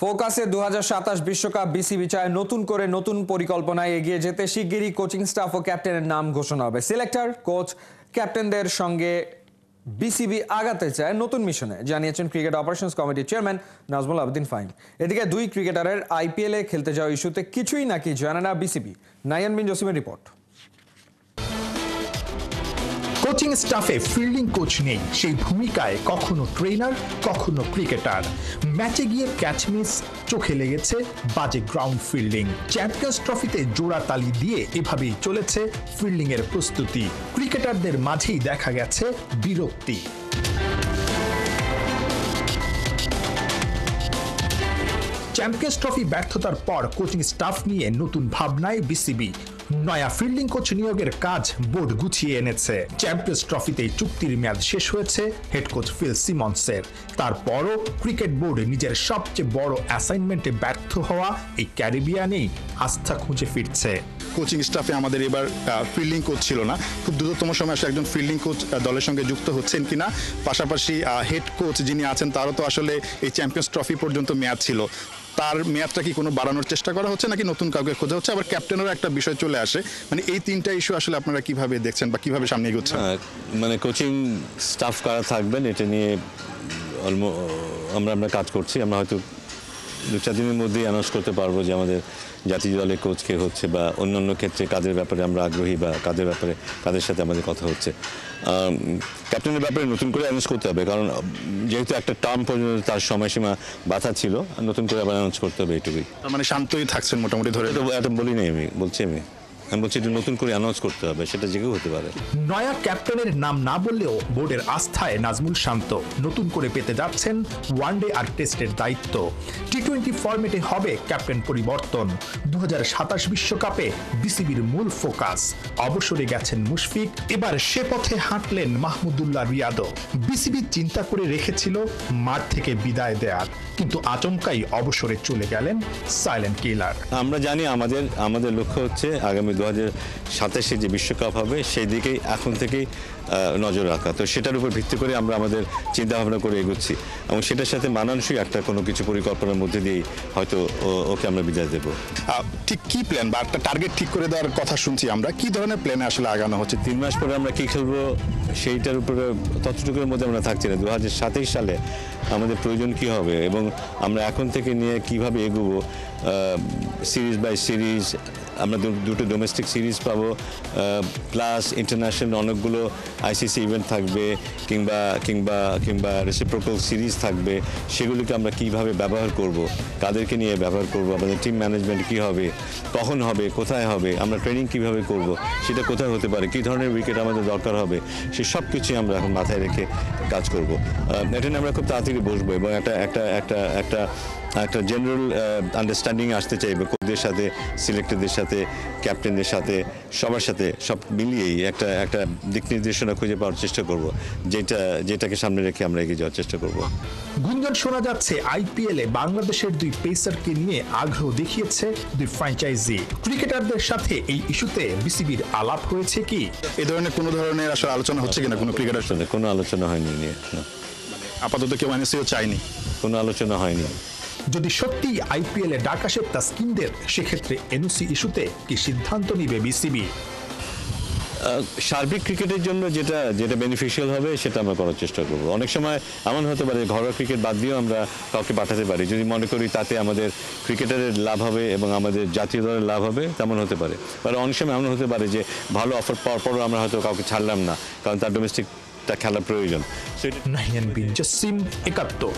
ফোকাসে 2027 বিশ্বকাপ বিসিবি চায় নতুন করে নতুন পরিকল্পনায় এগিয়ে যেতে শিগগিরই কোচিং স্টাফ ও ক্যাপ্টেনের নাম ঘোষণা হবে। সিলেক্টর, কোচ, ক্যাপ্টেনদের সঙ্গে বিসিবি আগাতে চায় নতুন মিশনে, জানিয়েছেন ক্রিকেট অপারেশনস কমিটির চেয়ারম্যান নাজমুল আবেদিন ফাহিম। এদিকে দুই ক্রিকেটারের আইপিএলে খেলতে যাওয়া ইস্যুতে কিছুই নাকি জানে না বিসিবি। নাইয়ান বিন জসিমের রিপোর্ট। কোচিং স্টাফে ফিল্ডিং কোচ নেই, সেই ভূমিকায় কখনো ট্রেনার কখনো ক্রিকেটার। ম্যাচে গিয়ে ক্যাচ মিস, চোখে লেগেছে বাজে গ্রাউন্ড ফিল্ডিং। চ্যাম্পিয়ন্স ট্রফিতে জোড়া তালি দিয়ে এভাবেই চলেছে ফিল্ডিং এর প্রস্তুতি। ক্রিকেটারদের মাঝেই দেখা গেছে বিরক্তি। চ্যাম্পিয়ন্স ট্রফি ব্যর্থতার পর কোচিং স্টাফ নিয়ে নতুন ভাবনায় বিসিবি। নয়া ফিল্ডিং কোচ নিয়োগের কাজ বোর্ড গুছিয়ে এনেছে। চ্যাম্পিয়ন্স ট্রফিতে চুক্তির মেয়াদ শেষ হয়েছে হেড কোচ ফিল সিমন্সের। তারপরও ক্রিকেট বোর্ড নিজের সবচেয়ে বড় অ্যাসাইনমেন্টে ব্যর্থ হওয়া এই ক্যারিবিয়ানেই আস্থা খুঁজে ফিরছে। কোচিং স্টাফে আমাদের এবার ফিল্ডিং কোচ ছিল না, খুব দ্রুততম সময়ে আসলে একজন ফিল্ডিং কোচ দলের সঙ্গে যুক্ত হচ্ছেন কিনা, পাশাপাশি হেড কোচ যিনি আছেন তারও তো আসলে এই চ্যাম্পিয়ন্স ট্রফি পর্যন্ত মেয়াদ ছিল, তার মেয়াদটা কি কোনো বাড়ানোর চেষ্টা করা হচ্ছে নাকি নতুন কাউকে খোঁজা হচ্ছে? আবার ক্যাপ্টেনেরও একটা বিষয় চলে আসে, মানে এই তিনটা ইস্যু আসলে আপনারা কিভাবে দেখছেন বা কিভাবে সামনে এগোচ্ছেন? মানে কোচিং স্টাফ কারা থাকবেন এটা নিয়ে আমরা কাজ করছি। আমরা হয়তো 2-4 দিনের মধ্যেই অ্যানাউন্স করতে পারবো যে আমাদের জাতীয় দলের কোচ কে হচ্ছে বা অন্যান্য ক্ষেত্রে কাদের ব্যাপারে আমরা আগ্রহী বা কাদের ব্যাপারে কাদের সাথে আমাদের কথা হচ্ছে। ক্যাপ্টেনের ব্যাপারে নতুন করে অ্যানাউন্স করতে হবে, কারণ যেহেতু একটা টার্ম পর্যন্ত তার সময়সীমা বাধা ছিল, নতুন করে আবার অ্যানাউন্স করতে হবে এটুকুই। মানে শান্তই থাকছেন মোটামুটি ধরে? এটা বলি নাই, আমি বলছি এটা নতুন করে অ্যানাউন্স করতে হবে, সেটা যে কেউ হতে পারে। নয়া ক্যাপ্টেনের নাম না বললেও বোর্ডের আস্থায় নাজমুল শান্ত নতুন করে পেতে যাচ্ছেন ওয়ানডে আর টেস্টের দায়িত্ব। টি-20 ফরম্যাটে হবে ক্যাপ্টেন পরিবর্তন। 2027 বিশ্বকাপে বিসিবির মূল ফোকাস। অবসরে গেছেন মুশফিক, এবার সে পথে হাঁটলেন মাহমুদুল্লাহ রিয়াদও। বিসিবি চিন্তা করে রেখেছিল মাঠ থেকে বিদায় দেয়ার, কিন্তু আচমকাই অবসরে চলে গেলেন সাইলেন্ট কিলার। আমরা জানি আমাদের লক্ষ্য হচ্ছে আগামী 2027 যে বিশ্বকাপ হবে সেই দিকেই এখন থেকেই নজর রাখা। তো সেটার উপর ভিত্তি করে আমরা আমাদের চিন্তা ভাবনা করে এগোচ্ছি এবং সেটার সাথে মানানসই একটা কোনো কিছু পরিকল্পনার মধ্যে দিয়েই হয়তো ওকে আমরা বিদায় দেবো। ঠিক কি প্ল্যান বা একটা টার্গেট ঠিক করে দেওয়ার কথা শুনছি আমরা, কি ধরনের প্ল্যানে আসলে আগানো হচ্ছে? 3 মাস পরে আমরা কি খেলবো সেইটার উপরে ততটুকুর মধ্যে আমরা থাকছি না। 2027 সালে আমাদের প্রয়োজন কি হবে এবং আমরা এখন থেকে নিয়ে কিভাবে এগোবো, সিরিজ বাই সিরিজ আমরা দুটো ডোমেস্টিক সিরিজ পাবো, প্লাস ইন্টারন্যাশনাল অনেকগুলো আইসিসি ইভেন্ট থাকবে কিংবা কিংবা কিংবা রেসিপ্রোকাল সিরিজ থাকবে, সেগুলিকে আমরা কিভাবে ব্যবহার করব, কাদেরকে নিয়ে ব্যবহার করব, আমাদের টিম ম্যানেজমেন্ট কী হবে, কখন হবে, কোথায় হবে, আমরা ট্রেনিং কিভাবে করব, সেটা কোথায় হতে পারে, কী ধরনের উইকেট আমাদের দরকার হবে, সে সব কিছুই আমরা এখন মাথায় রেখে কাজ করব। এটা নিয়ে আমরা খুব তাড়াতাড়ি বসবো এবং একটা জেনারেল আন্ডারস্ট্যান্ডিং আসতে চাইবে কোচদের সাথে, সিলেক্টরদের সাথে, ক্যাপ্টেনদের সাথে, সবার সাথে সব মিলিয়েই একটা দিক নির্দেশনা খুঁজে পাওয়ার চেষ্টা করব, যেটাকে সামনে রেখে আমরা এগিয়ে যাওয়ার চেষ্টা করব। গুঞ্জন শোনা যাচ্ছে আইপিএলে বাংলাদেশের দুই পেসারকে নিয়ে আগ্রহ দেখিয়েছে দুই ফ্র্যাঞ্চাইজি। ক্রিকেটারদের সাথে এই ইস্যুতে বিসিবির আলাপ হয়েছে কি? এই ধরনের কোনো ধরনের আসলে আলোচনা হচ্ছে কিনা কোনো ক্রিকেটার সাথে? কোনো আলোচনা হয়নি নিয়ে, আপাতত কেউ এনএসিও চায়নি, কোনো আলোচনা হয়নি। যদি সত্যি আইপিএলে ডাক আসে তাসকিনদের, সেক্ষেত্রে এনওসি ইস্যুতে কি সিদ্ধান্ত নিবে বিসিবি? সার্বিক ক্রিকেটের জন্য যেটা বেনিফিশিয়াল হবে সেটা আমরা করার চেষ্টা করব। অনেক সময় এমন হতে পারে ঘরোয়া ক্রিকেট বাদ দিয়েও আমরা কাউকে পাঠাতে পারি, যদি মনে করি তাতে আমাদের ক্রিকেটারের লাভ হবে এবং আমাদের জাতীয় দলের লাভ হবে, তেমন হতে পারে। অনেক সময় এমন হতে পারে যে ভালো অফার পাওয়ার পরও আমরা হয়তো কাউকে ছাড়লাম না, কারণ তার ডোমেস্টিকটা খেলার প্রয়োজন। নাহিয়ান বিন জসিম, 71।